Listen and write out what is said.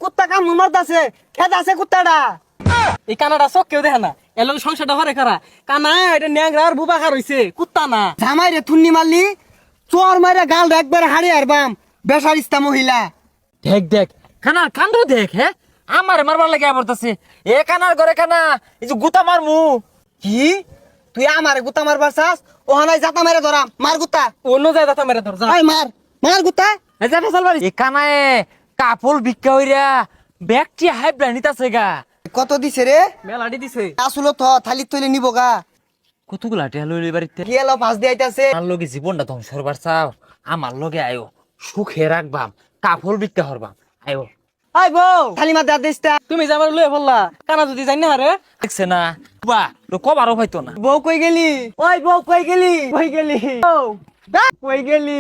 কুত্তা কাম মারতাছে খেত আছে কুত্তাটা এই কানাডা চোখ কেউ দেখে না এর লগে সংসারটা হরে খারা কানা এটা ন্যাংরার বুবা খার হইছে কুত্তা না জামাই রে থুন্নি মারলি চোর মারে গাল একবার হাড়ি আরবাম বেসারিস্তা মহিলা দেখ দেখ কানার কাণ্ড দেখ হ্যাঁ আমার মারবার লাগে আবরতাছে এ কানার ঘরে কানা এই যে গুতা মারমু কি তুই আমারে গুতা মারবার চাস ওহানাই জাতা মেরে ধরাম মার গুতা অন্য যায় দাতা মেরে ধর যা ওই মার মার গুতা এই যে ফেসাল বাড়ি এ কানায় কাপড় ভিক্ষা হইরা ব্যাগটি হাই ব্র্যান্ডিতাছে গা কত দিছে রে মেলাডি দিছে আসলো তো থালি তৈলে নিব গা কতগুলা টেহা লইলি বাড়িতে গেল পাঁচ দিয়ে আইতাছে আমার লগে জীবনটা ধ্বংস হবার চাও আমার লগে আয়ো সুখে রাখবাম কাপড় ভিক্ষা হরবাম আয়ো আই বউ থালি মার দা দিসটা তুমি যাবার লয়ে বললা কানা যদি জানি না হারে দেখছে না বা তো কবারও হয়তো না বউ কই গেলি ওই বউ কই গেলি কই গেলি বউ কই গেলি